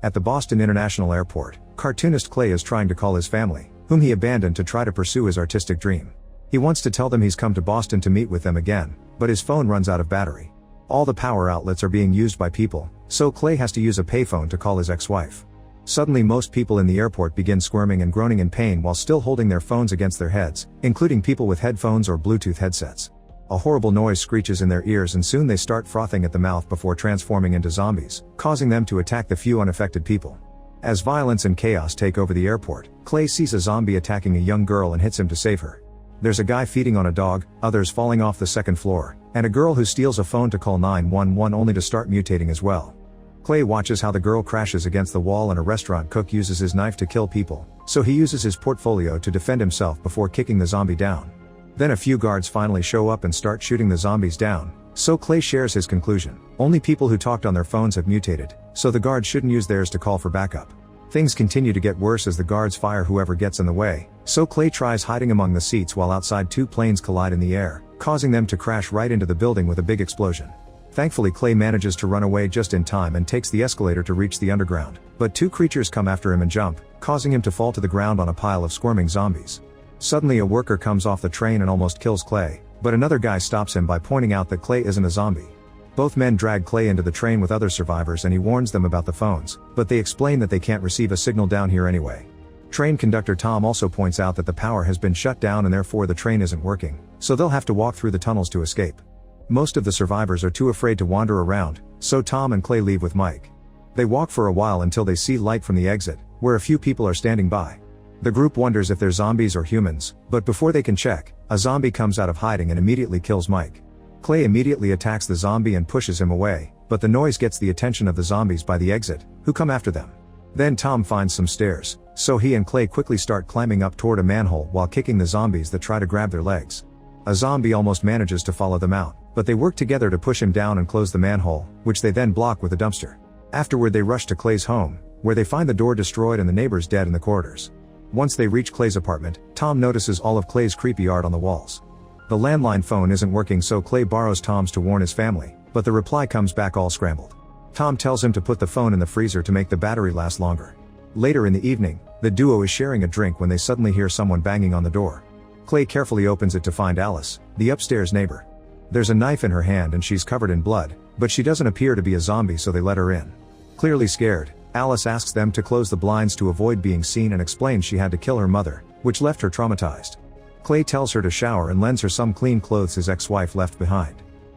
At the Boston International Airport, cartoonist Clay is trying to call his family, whom he abandoned to try to pursue his artistic dream. He wants to tell them he's come to Boston to meet with them again, but his phone runs out of battery. All the power outlets are being used by people, so Clay has to use a payphone to call his ex-wife. Suddenly most people in the airport begin squirming and groaning in pain while still holding their phones against their heads, including people with headphones or Bluetooth headsets. A horrible noise screeches in their ears and soon they start frothing at the mouth before transforming into zombies, causing them to attack the few unaffected people. As violence and chaos take over the airport, Clay sees a zombie attacking a young girl and hits him to save her. There's a guy feeding on a dog, others falling off the second floor, and a girl who steals a phone to call 911 only to start mutating as well. Clay watches how the girl crashes against the wall and a restaurant cook uses his knife to kill people, so he uses his portfolio to defend himself before kicking the zombie down. Then a few guards finally show up and start shooting the zombies down, so Clay shares his conclusion. Only people who talked on their phones have mutated, so the guards shouldn't use theirs to call for backup. Things continue to get worse as the guards fire whoever gets in the way, so Clay tries hiding among the seats while outside two planes collide in the air, causing them to crash right into the building with a big explosion. Thankfully Clay manages to run away just in time and takes the escalator to reach the underground, but two creatures come after him and jump, causing him to fall to the ground on a pile of squirming zombies. Suddenly a worker comes off the train and almost kills Clay, but another guy stops him by pointing out that Clay isn't a zombie. Both men drag Clay into the train with other survivors and he warns them about the phones, but they explain that they can't receive a signal down here anyway. Train conductor Tom also points out that the power has been shut down and therefore the train isn't working, so they'll have to walk through the tunnels to escape. Most of the survivors are too afraid to wander around, so Tom and Clay leave with Mike. They walk for a while until they see light from the exit, where a few people are standing by. The group wonders if they're zombies or humans, but before they can check, a zombie comes out of hiding and immediately kills Mike. Clay immediately attacks the zombie and pushes him away, but the noise gets the attention of the zombies by the exit, who come after them. Then Tom finds some stairs, so he and Clay quickly start climbing up toward a manhole while kicking the zombies that try to grab their legs. A zombie almost manages to follow them out, but they work together to push him down and close the manhole, which they then block with a dumpster. Afterward they rush to Clay's home, where they find the door destroyed and the neighbors dead in the corridors. Once they reach Clay's apartment, Tom notices all of Clay's creepy art on the walls. The landline phone isn't working so Clay borrows Tom's to warn his family, but the reply comes back all scrambled. Tom tells him to put the phone in the freezer to make the battery last longer. Later in the evening, the duo is sharing a drink when they suddenly hear someone banging on the door. Clay carefully opens it to find Alice, the upstairs neighbor. There's a knife in her hand and she's covered in blood, but she doesn't appear to be a zombie so they let her in. Clearly scared, Alice asks them to close the blinds to avoid being seen and explains she had to kill her mother, which left her traumatized. Clay tells her to shower and lends her some clean clothes his ex-wife left behind.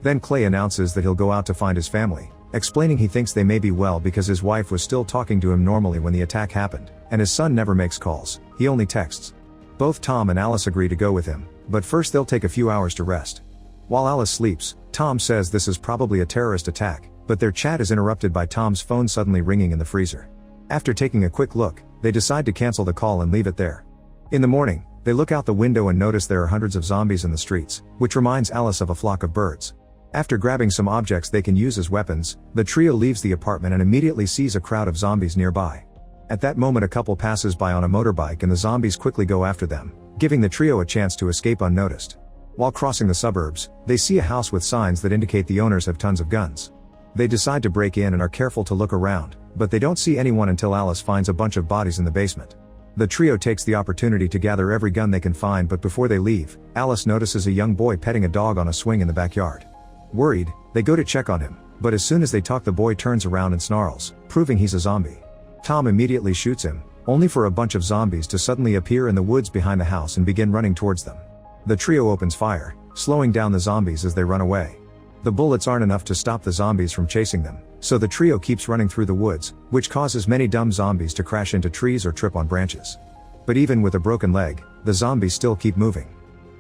Then Clay announces that he'll go out to find his family, explaining he thinks they may be well because his wife was still talking to him normally when the attack happened, and his son never makes calls, he only texts. Both Tom and Alice agree to go with him, but first they'll take a few hours to rest. While Alice sleeps, Tom says this is probably a terrorist attack, but their chat is interrupted by Tom's phone suddenly ringing in the freezer. After taking a quick look, they decide to cancel the call and leave it there. In the morning, they look out the window and notice there are hundreds of zombies in the streets, which reminds Alice of a flock of birds. After grabbing some objects they can use as weapons, the trio leaves the apartment and immediately sees a crowd of zombies nearby. At that moment a couple passes by on a motorbike and the zombies quickly go after them, giving the trio a chance to escape unnoticed. While crossing the suburbs, they see a house with signs that indicate the owners have tons of guns. They decide to break in and are careful to look around, but they don't see anyone until Alice finds a bunch of bodies in the basement. The trio takes the opportunity to gather every gun they can find, but before they leave, Alice notices a young boy petting a dog on a swing in the backyard. Worried, they go to check on him, but as soon as they talk the boy turns around and snarls, proving he's a zombie. Tom immediately shoots him, only for a bunch of zombies to suddenly appear in the woods behind the house and begin running towards them. The trio opens fire, slowing down the zombies as they run away. The bullets aren't enough to stop the zombies from chasing them, so the trio keeps running through the woods, which causes many dumb zombies to crash into trees or trip on branches. But even with a broken leg, the zombies still keep moving.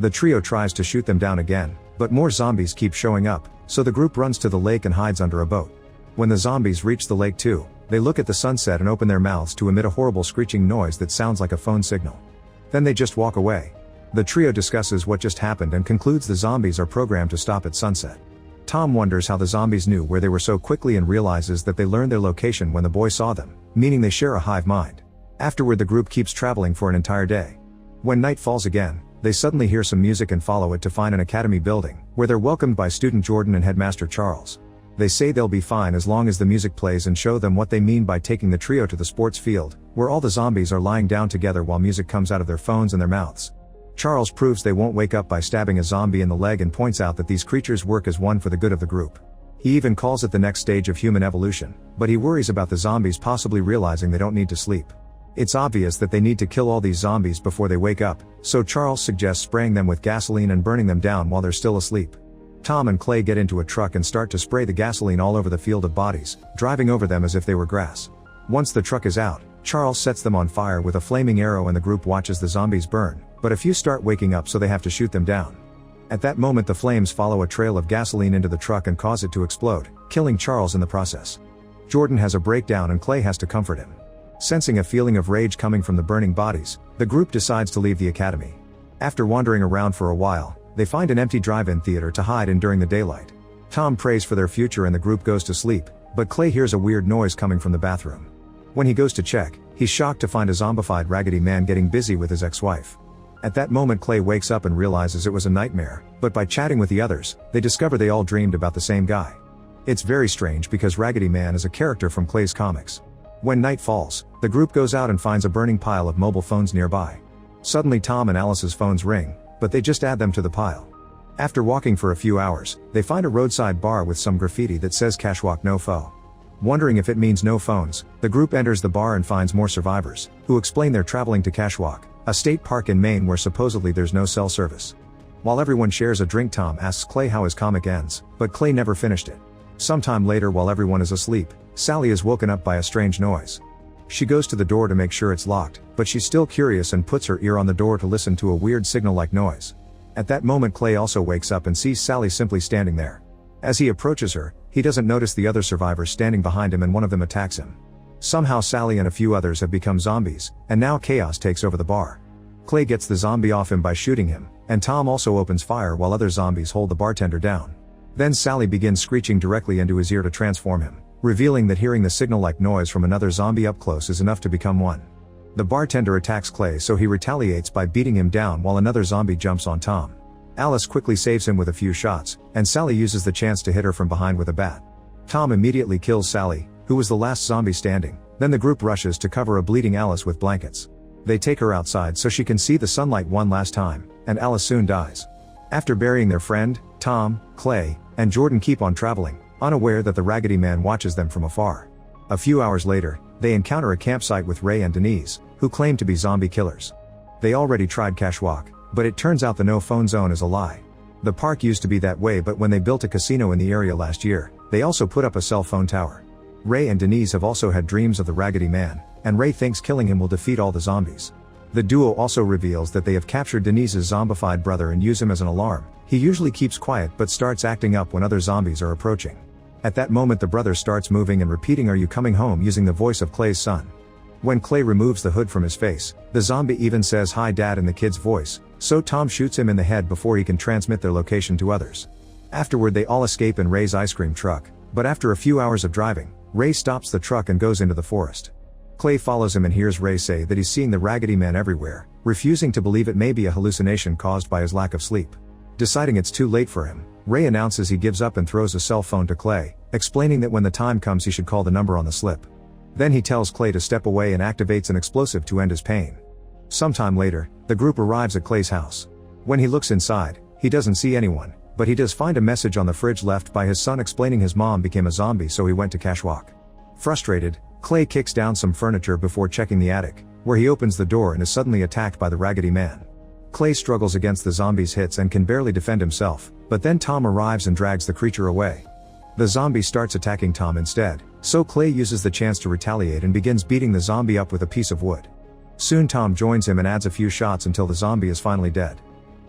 The trio tries to shoot them down again, but more zombies keep showing up, so the group runs to the lake and hides under a boat. When the zombies reach the lake too, they look at the sunset and open their mouths to emit a horrible screeching noise that sounds like a phone signal. Then they just walk away. The trio discusses what just happened and concludes the zombies are programmed to stop at sunset. Tom wonders how the zombies knew where they were so quickly and realizes that they learned their location when the boy saw them, meaning they share a hive mind. Afterward the group keeps traveling for an entire day. When night falls again, they suddenly hear some music and follow it to find an academy building, where they're welcomed by student Jordan and headmaster Charles. They say they'll be fine as long as the music plays and show them what they mean by taking the trio to the sports field, where all the zombies are lying down together while music comes out of their phones and their mouths. Charles proves they won't wake up by stabbing a zombie in the leg and points out that these creatures work as one for the good of the group. He even calls it the next stage of human evolution, but he worries about the zombies possibly realizing they don't need to sleep. It's obvious that they need to kill all these zombies before they wake up, so Charles suggests spraying them with gasoline and burning them down while they're still asleep. Tom and Clay get into a truck and start to spray the gasoline all over the field of bodies, driving over them as if they were grass. Once the truck is out, Charles sets them on fire with a flaming arrow and the group watches the zombies burn, but a few start waking up so they have to shoot them down. At that moment the flames follow a trail of gasoline into the truck and cause it to explode, killing Charles in the process. Jordan has a breakdown and Clay has to comfort him. Sensing a feeling of rage coming from the burning bodies, the group decides to leave the academy. After wandering around for a while, they find an empty drive-in theater to hide in during the daylight. Tom prays for their future and the group goes to sleep, but Clay hears a weird noise coming from the bathroom. When he goes to check, he's shocked to find a zombified Raggedy Man getting busy with his ex-wife. At that moment Clay wakes up and realizes it was a nightmare, but by chatting with the others, they discover they all dreamed about the same guy. It's very strange because Raggedy Man is a character from Clay's comics. When night falls, the group goes out and finds a burning pile of mobile phones nearby. Suddenly Tom and Alice's phones ring, but they just add them to the pile. After walking for a few hours, they find a roadside bar with some graffiti that says Cashwalk no phone. Wondering if it means no phones, the group enters the bar and finds more survivors, who explain they're traveling to Cashwalk, a state park in Maine where supposedly there's no cell service. While everyone shares a drink, Tom asks Clay how his comic ends, but Clay never finished it. Sometime later while everyone is asleep, Sally is woken up by a strange noise. She goes to the door to make sure it's locked, but she's still curious and puts her ear on the door to listen to a weird signal-like noise. At that moment Clay also wakes up and sees Sally simply standing there. As he approaches her, he doesn't notice the other survivors standing behind him and one of them attacks him. Somehow Sally and a few others have become zombies, and now chaos takes over the bar. Clay gets the zombie off him by shooting him, and Tom also opens fire while other zombies hold the bartender down. Then Sally begins screeching directly into his ear to transform him, revealing that hearing the signal-like noise from another zombie up close is enough to become one. The bartender attacks Clay so he retaliates by beating him down while another zombie jumps on Tom. Alice quickly saves him with a few shots, and Sally uses the chance to hit her from behind with a bat. Tom immediately kills Sally, who was the last zombie standing, then the group rushes to cover a bleeding Alice with blankets. They take her outside so she can see the sunlight one last time, and Alice soon dies. After burying their friend, Tom, Clay, and Jordan keep on traveling, unaware that the Raggedy Man watches them from afar. A few hours later, they encounter a campsite with Ray and Denise, who claim to be zombie killers. They already tried Cashwalk, but it turns out the no-phone zone is a lie. The park used to be that way, but when they built a casino in the area last year, they also put up a cell phone tower. Ray and Denise have also had dreams of the Raggedy Man, and Ray thinks killing him will defeat all the zombies. The duo also reveals that they have captured Denise's zombified brother and use him as an alarm. He usually keeps quiet but starts acting up when other zombies are approaching. At that moment the brother starts moving and repeating "Are you coming home?" using the voice of Clay's son. When Clay removes the hood from his face, the zombie even says "Hi Dad" in the kid's voice, so Tom shoots him in the head before he can transmit their location to others. Afterward they all escape in Ray's ice cream truck, but after a few hours of driving, Ray stops the truck and goes into the forest. Clay follows him and hears Ray say that he's seeing the Raggedy Man everywhere, refusing to believe it may be a hallucination caused by his lack of sleep. Deciding it's too late for him, Ray announces he gives up and throws a cell phone to Clay, explaining that when the time comes he should call the number on the slip. Then he tells Clay to step away and activates an explosive to end his pain. Sometime later, the group arrives at Clay's house. When he looks inside, he doesn't see anyone, but he does find a message on the fridge left by his son explaining his mom became a zombie so he went to Cashwalk. Frustrated, Clay kicks down some furniture before checking the attic, where he opens the door and is suddenly attacked by the Raggedy Man. Clay struggles against the zombie's hits and can barely defend himself, but then Tom arrives and drags the creature away. The zombie starts attacking Tom instead, so Clay uses the chance to retaliate and begins beating the zombie up with a piece of wood. Soon Tom joins him and adds a few shots until the zombie is finally dead.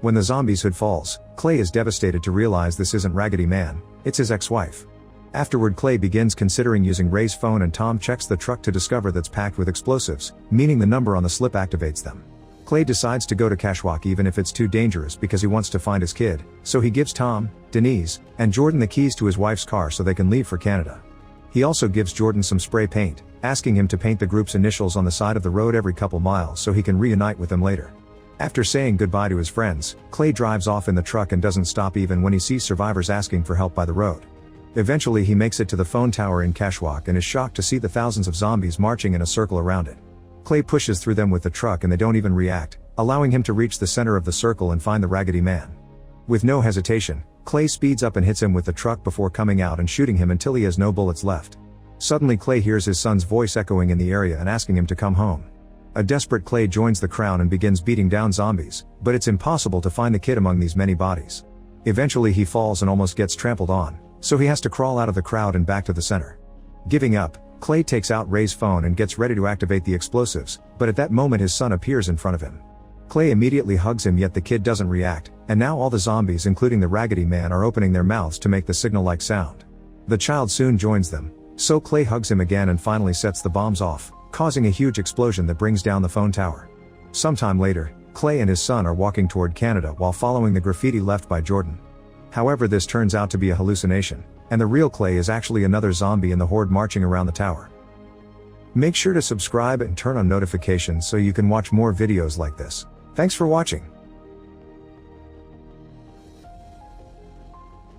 When the zombie's hood falls, Clay is devastated to realize this isn't Raggedy Man, it's his ex-wife. Afterward Clay begins considering using Ray's phone and Tom checks the truck to discover that's packed with explosives, meaning the number on the slip activates them. Clay decides to go to Cashwalk even if it's too dangerous because he wants to find his kid, so he gives Tom, Denise, and Jordan the keys to his wife's car so they can leave for Canada. He also gives Jordan some spray paint, asking him to paint the group's initials on the side of the road every couple miles so he can reunite with them later. After saying goodbye to his friends, Clay drives off in the truck and doesn't stop even when he sees survivors asking for help by the road. Eventually he makes it to the phone tower in Kashwak and is shocked to see the thousands of zombies marching in a circle around it. Clay pushes through them with the truck and they don't even react, allowing him to reach the center of the circle and find the Raggedy Man. With no hesitation, Clay speeds up and hits him with the truck before coming out and shooting him until he has no bullets left. Suddenly Clay hears his son's voice echoing in the area and asking him to come home. A desperate Clay joins the crowd and begins beating down zombies, but it's impossible to find the kid among these many bodies. Eventually he falls and almost gets trampled on, so he has to crawl out of the crowd and back to the center. Giving up, Clay takes out Ray's phone and gets ready to activate the explosives, but at that moment his son appears in front of him. Clay immediately hugs him, yet the kid doesn't react, and now all the zombies including the Raggedy Man are opening their mouths to make the signal-like sound. The child soon joins them, so Clay hugs him again and finally sets the bombs off, causing a huge explosion that brings down the phone tower. Sometime later, Clay and his son are walking toward Canada while following the graffiti left by Jordan. However, this turns out to be a hallucination, and the real Clay is actually another zombie in the horde marching around the tower. Make sure to subscribe and turn on notifications so you can watch more videos like this. Thanks for watching.